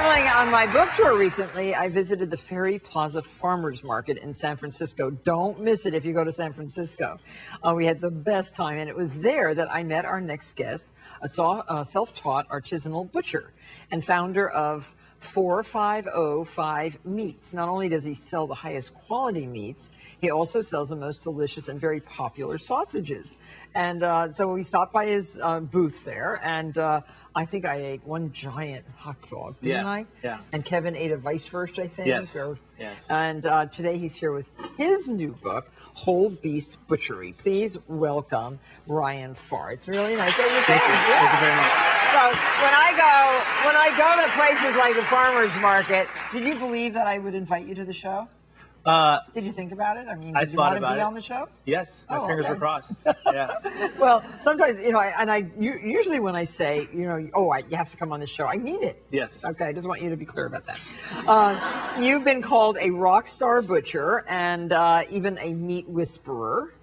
traveling on my book tour recently, I visited the Ferry Plaza Farmers Market in San Francisco. Don't miss it if you go to San Francisco. We had the best time, and it was there that I met our next guest, a self-taught artisanal butcher and founder of 4505 Meats. Not only does he sell the highest quality meats, he also sells the most delicious and very popular sausages. And so we stopped by his booth there, and I think I ate one giant hot dog, didn't I? Yeah. And Kevin ate a Weisswurst, I think. Yes. Yes. And today he's here with his new book, Whole Beast Butchery. Please welcome Ryan Farr. It's really nice that you came. Thank you very much. So when I go to places like the farmers market, did you believe that I would invite you to the show? Did you think about it? I mean, did you want to be on the show? Yes, my fingers were crossed. Yeah. Well, sometimes, you know, usually when I say, you know, you have to come on the show, I mean it. Yes. Okay, I just want you to be clear about that. You've been called a rock star butcher and even a meat whisperer.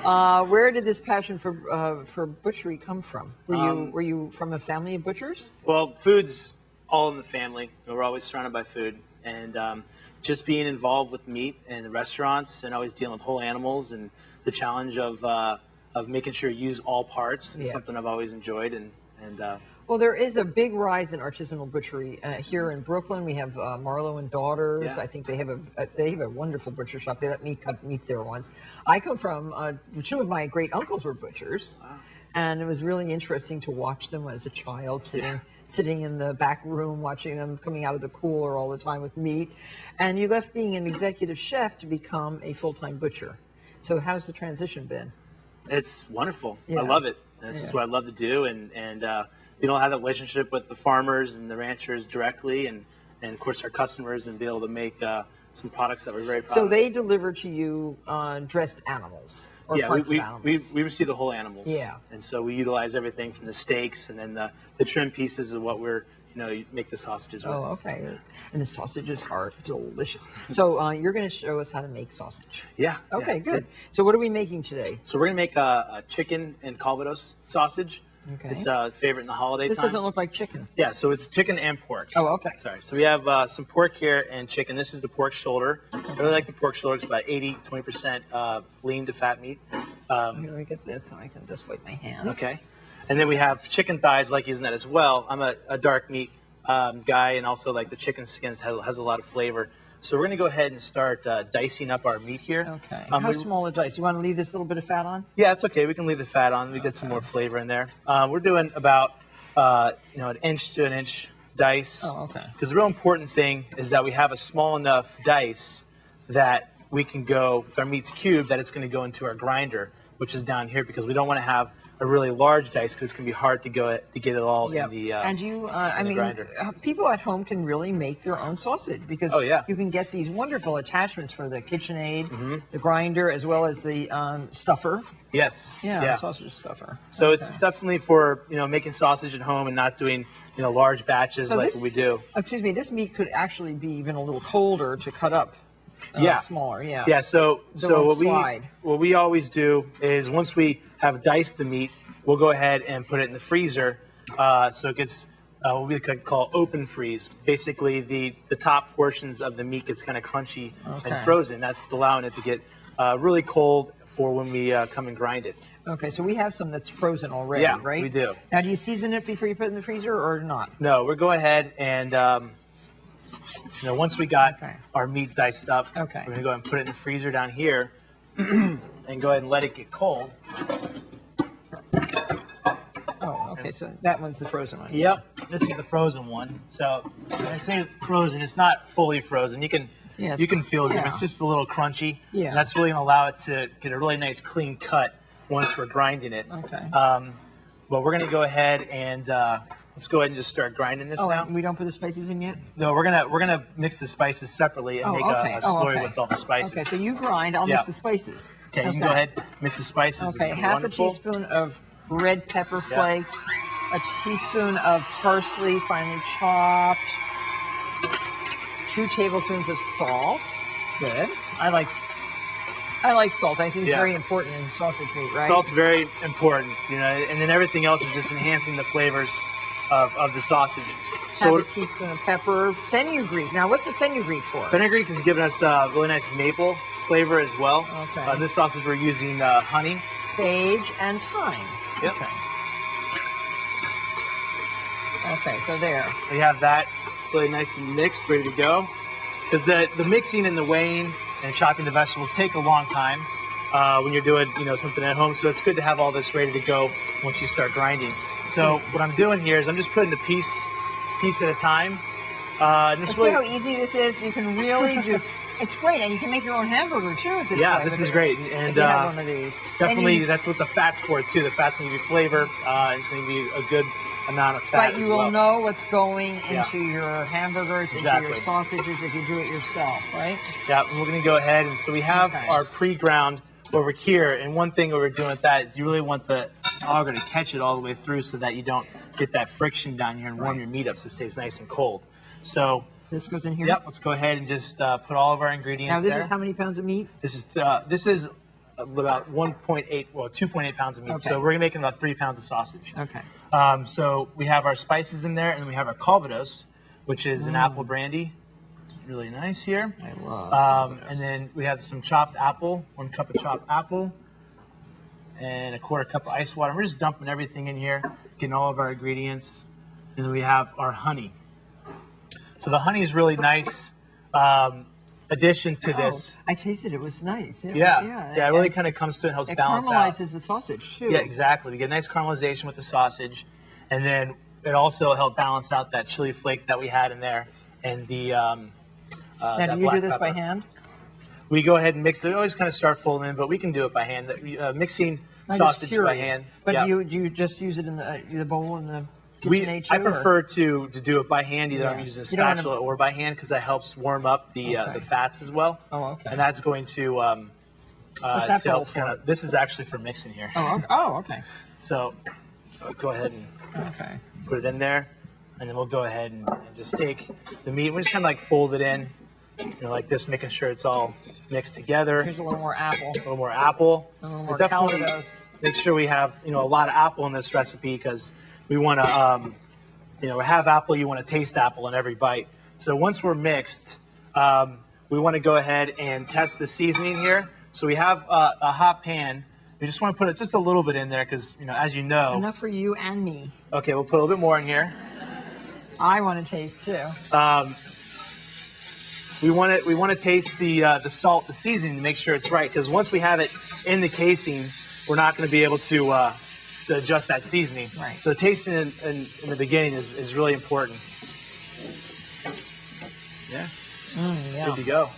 Where did this passion for butchery come from? Were you from a family of butchers? Well, food's all in the family. We're always surrounded by food, and just being involved with meat and the restaurants, and always dealing with whole animals, and the challenge of making sure you use all parts is something I've always enjoyed. Well, there is a big rise in artisanal butchery here in Brooklyn. We have Marlowe and Daughters. I think they have a wonderful butcher shop. They let me cut meat there once. I come from two of my great uncles were butchers. Wow. And it was really interesting to watch them as a child, sitting in the back room, watching them coming out of the cooler all the time with meat. And you left being an executive chef to become a full-time butcher. So how's the transition been? It's wonderful. I love it. This is what I love to do. And you know, have that relationship with the farmers and the ranchers directly, and of course our customers, and be able to make some products that we're very proud of. So they deliver to you dressed animals? We receive the whole animals. Yeah. And so we utilize everything from the steaks, and then the trim pieces of what we're, you make the sausages with. Oh, okay. And the sausages are delicious. So you're going to show us how to make sausage. Yeah. Okay, good. So what are we making today? So we're going to make a chicken and calvados sausage. Okay. It's a favorite in the holiday time. This doesn't look like chicken. Yeah, so it's chicken and pork. Oh, okay. Sorry. So we have some pork here and chicken. This is the pork shoulder. I really like the pork shoulder. It's about 20% lean to fat meat. Let me get this so I can just wipe my hands. Okay. And then we have chicken thighs, like using that as well. I'm a dark meat guy, and also like the chicken skins has a lot of flavor. So we're going to go ahead and start dicing up our meat here. Okay. How small a dice? You want to leave this little bit of fat on? Yeah, it's okay. We can leave the fat on. We get some more flavor in there. We're doing about an inch to an inch dice. Oh, okay. Because the real important thing is that we have a small enough dice that we can go, with our meat's cubed, that it's going to go into our grinder, which is down here, because we don't want to have a really large dice, because it's going to be hard to get it all in the and I mean, grinder. People at home can really make their own sausage, because you can get these wonderful attachments for the KitchenAid, the grinder, as well as the stuffer. Yes. Yeah, sausage stuffer. So it's definitely for making sausage at home and not doing large batches like we do. Excuse me, this meat could actually be even a little colder to cut up. Smaller. Yeah. Yeah. So what we always do is, once we have diced the meat, we'll go ahead and put it in the freezer, so it gets what we could call open freeze. Basically, the top portions of the meat gets kind of crunchy and frozen. That's allowing it to get really cold for when we come and grind it. Okay, so we have some that's frozen already, right? Yeah, we do. Now, do you season it before you put it in the freezer, or not? No, we'll go ahead and once we got our meat diced up, we're going to go ahead and put it in the freezer down here and go ahead and let it get cold. Oh, okay, so that one's the frozen one. Yep, this is the frozen one. So when I say frozen, it's not fully frozen. You can feel it. It's just a little crunchy. Yeah. And that's really going to allow it to get a really nice clean cut once we're grinding it. Okay. But we're going to go ahead and let's go ahead and just start grinding this now. We don't put the spices in yet? No, we're gonna mix the spices separately and make a slurry with all the spices. Okay, so you grind, I'll mix the spices. Okay, you can go ahead, mix the spices. Okay, half a teaspoon of red pepper flakes, a teaspoon of parsley finely chopped, 2 tablespoons of salt. Good. I like salt. I think it's very important in sausage meat, right? Salt's very important, and then everything else is just enhancing the flavors of the sausage. Half a teaspoon of pepper. Fenugreek. Now, what's the fenugreek for? Fenugreek is giving us really nice maple flavor as well. Okay. This sausage we're using honey, sage, and thyme. Yep. Okay. Okay, so there. We have that really nice and mixed, ready to go. Because the mixing and the weighing and chopping the vegetables take a long time when you're doing something at home. So it's good to have all this ready to go once you start grinding. So what I'm doing here is I'm just putting a piece at a time. See how easy this is? You can really do. It's great, and you can make your own hamburger too. At this yeah, this is great, and if you have one of these. Definitely, that's what the fat's for too. The fat's going to give you flavor, and it's going to be a good amount of fat. But you will know what's going into your hamburgers, exactly. into your sausages if you do it yourself, right? Yeah, and we're going to go ahead, and so we have our pre-ground over here. And one thing we're doing with that is you really want the auger to catch it all the way through, so that you don't get that friction down here and warm your meat up, so it stays nice and cold. So. This goes in here? Yep, let's go ahead and just put all of our ingredients Now, this there. is how many pounds of meat? This is about 2.8 pounds of meat. Okay. So we're making about 3 pounds of sausage. Okay. So we have our spices in there, and then we have our calvados, which is an apple brandy. It's really nice here. I love and then we have some chopped apple, 1 cup of chopped apple, and a 1/4 cup of ice water. We're just dumping everything in here, getting all of our ingredients. And then we have our honey. So the honey is really nice addition to this. I tasted it. It was nice. Yeah, it really kind of comes to it and helps balance out. It caramelizes the sausage, too. Yeah, exactly. We get a nice caramelization with the sausage, and then it also helped balance out that chili flake that we had in there, and the Now, do you do this by hand? We go ahead and mix it. We always kind of start folding in, but we can do it by hand. Mixing sausage by hand. But do you just use it in the bowl in the KitchenAid too? I prefer to do it by hand. Either I'm using a spatula or by hand, because that helps warm up the fats as well. Oh, okay. And that's going to what's that bowl for? This is actually for mixing here. Oh, okay. So let's go ahead and put it in there, and then we'll go ahead and just take the meat. We're just kind of like fold it in, like this, making sure it's all mixed together. Here's a little more apple. A little more apple. A little more definitely calvados. Make sure we have a lot of apple in this recipe, because we want to have apple. You want to taste apple in every bite. So once we're mixed, we want to go ahead and test the seasoning here. So we have a hot pan. We just want to put it just a little bit in there, because as you know. Enough for you and me. Okay, we'll put a little bit more in here. I want to taste too. We want to taste the salt, the seasoning, to make sure it's right. Because once we have it in the casing, we're not going to be able to adjust that seasoning. Right. So tasting in the beginning is really important. Yeah. Yeah. Good to go.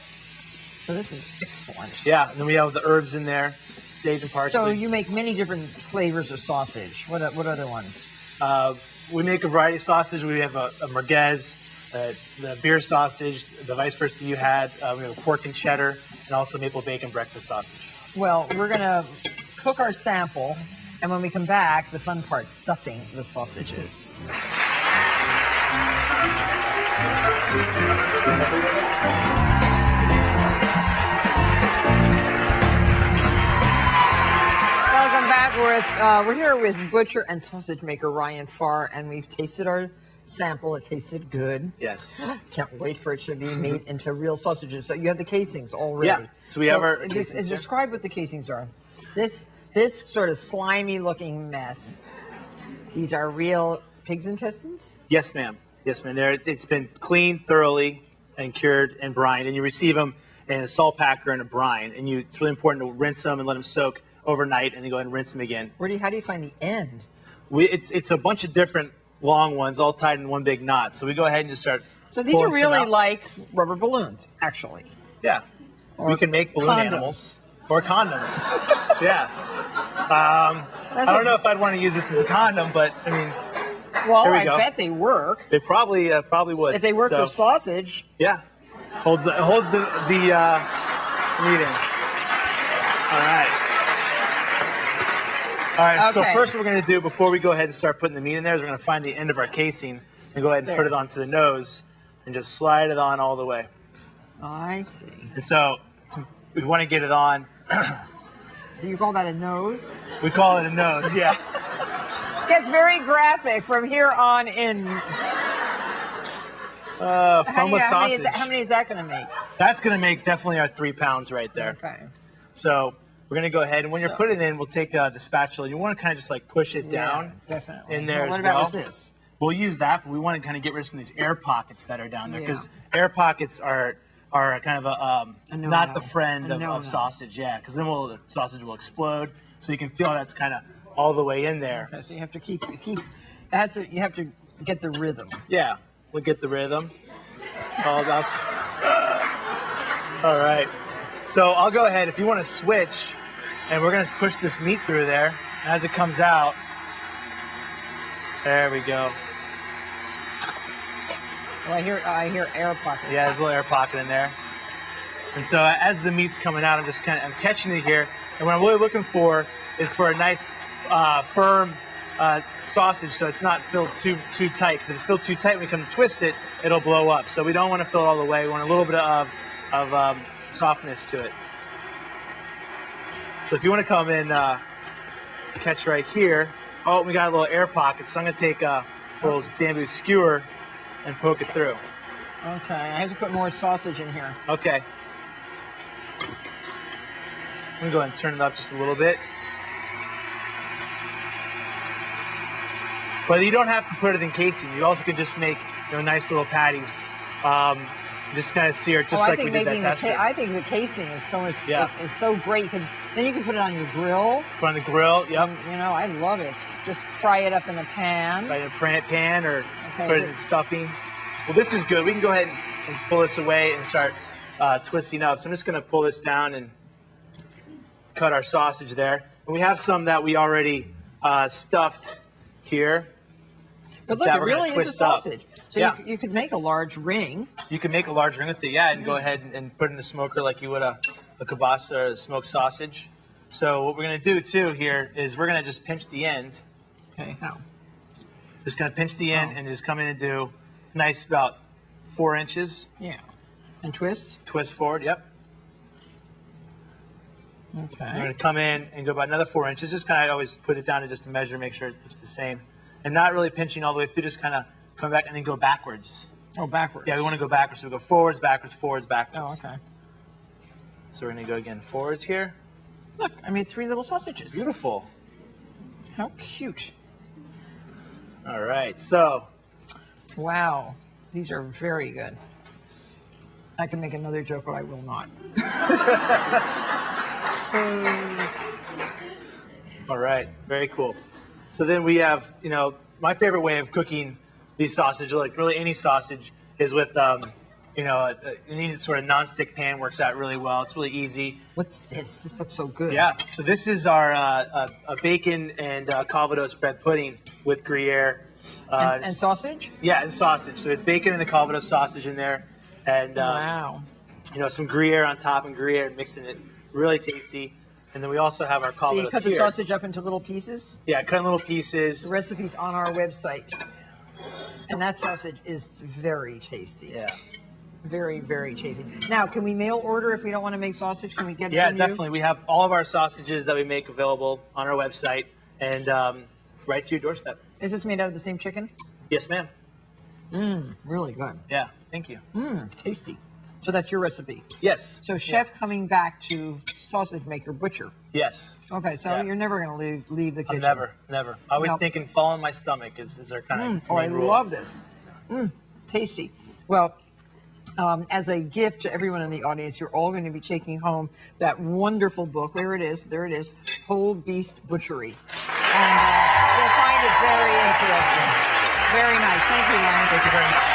So this is excellent. Yeah, and then we have the herbs in there, sage and parsley. So you make many different flavors of sausage. What other ones? We make a variety of sausage. We have a merguez, the beer sausage, the vice versa you had. We have a pork and cheddar, and also maple bacon breakfast sausage. Well, we're going to cook our sample, and when we come back, the fun part, stuffing the sausages. Welcome back. We're here with butcher and sausage maker Ryan Farr, and we've tasted our sample. It tasted good. Yes. Can't wait for it to be made into real sausages. So you have the casings already. Yeah. So we have our casings. Describe what the casings are. This sort of slimy looking mess. These are real pig's intestines? Yes, ma'am. Yes, ma'am. It's been cleaned thoroughly and cured and brined, and you receive them in a salt packer and a brine. And it's really important to rinse them and let them soak overnight, and then go ahead and rinse them again. How do you find the end? It's a bunch of different long ones all tied in one big knot. So we go ahead and just start. So these are really like rubber balloons, actually. Yeah. We can make balloon animals or condoms. Yeah. I don't know if I'd want to use this as a condom, but I mean. Well, I bet they work. They probably would. If they work for sausage. Yeah. Holds the meat in. All right. All right, so first what we're going to do before we go ahead and start putting the meat in there is we're going to find the end of our casing and go ahead and put it onto the nose and just slide it on all the way. I see. And so we want to get it on. Do you call that a nose? We call it a nose, yeah. Gets very graphic from here on in. Foma sausage. How many is that going to make? That's going to make definitely our 3 pounds right there. Okay. So we're going to go ahead, and when you're putting it in, we'll take the spatula. You want to kind of just like push it down definitely. in there What as well. about with this? We'll use that, but we want to kind of get rid of some of these air pockets that are down there, because air pockets are kind of not the friend of sausage. Yeah, because then the sausage will explode. So you can feel that's kind of all the way in there. Okay, so you have to you have to get the rhythm. Yeah, we'll get the rhythm. It's all about. All right. So I'll go ahead if you want to switch, and we're going to push this meat through there. And as it comes out, there we go. Oh, I hear air pocket. Yeah, there's a little air pocket in there. And so as the meat's coming out, I'm catching it here. And what I'm really looking for is for a nice firm sausage, so it's not filled too tight. Because if it's filled too tight, when we come to twist it, it'll blow up. So we don't want to fill it all the way. We want a little bit of softness to it. So if you want to come in, catch right here. Oh, we got a little air pocket. So I'm going to take a little bamboo skewer and poke it through. Okay, I have to put more sausage in here. Okay. I'm going to go ahead and turn it up just a little bit. But you don't have to put it in casing. You also can just make nice little patties. Just kind of sear it just like we did that tester. I think the casing is so much, is so great. Then you can put it on your grill. Put on the grill, yep. I love it. Just fry it up in a pan. Fry it in a pan or put it in stuffing. Well, this is good. We can go ahead and pull this away and start twisting up. So I'm just going to pull this down and cut our sausage there. And we have some that we already stuffed here. But look, it really is a sausage. So you could make a large ring. You can make a large ring with it, and go ahead and put it in the smoker like you would a kielbasa or a smoked sausage. So what we're going to do, too, here is we're going to just pinch the ends. Okay, how? Just going to pinch the end and just come in and do nice about 4 inches. Yeah. And twist? Twist forward, yep. Okay. We're going to come in and go about another 4 inches. Just kind of always put it down to just to measure, make sure it's the same. And not really pinching all the way through, just kind of come back and then go backwards. Oh, backwards. Yeah, we want to go backwards. So we go forwards, backwards, forwards, backwards. Oh, okay. So we're going to go again forwards here. Look, I made 3 little sausages. Beautiful. How cute. All right, so. Wow, these are very good. I can make another joke, but I will not. All right, very cool. So then we have, my favorite way of cooking these sausages, like really any sausage, is with, any sort of nonstick pan works out really well. It's really easy. What's this? This looks so good. Yeah, so this is our a bacon and Calvados bread pudding with Gruyere. And sausage? Yeah, and sausage. So it's bacon and the Calvados sausage in there. And, wow. Some Gruyere on top and Gruyere mixing it. Really tasty. And then we also have our Calvados. So you cut the sausage up into little pieces? Yeah, cut in little pieces. The recipe's on our website. And that sausage is very tasty. Yeah. Very, very tasty. Now, can we mail order if we don't want to make sausage? Can we get it from you? Yeah, definitely. We have all of our sausages that we make available on our website and right to your doorstep. Is this made out of the same chicken? Yes, ma'am. Really good. Yeah, thank you. Tasty. So that's your recipe? Yes. So chef coming back to sausage maker, butcher. Yes. Okay, so you're never going to leave the kitchen. Never. I always thinking fall in my stomach is our kind of I love this. Tasty. Well, as a gift to everyone in the audience, you're all going to be taking home that wonderful book. There it is, Whole Beast Butchery. And you'll find it very interesting. Very nice. Thank you, Lauren. Thank you very much.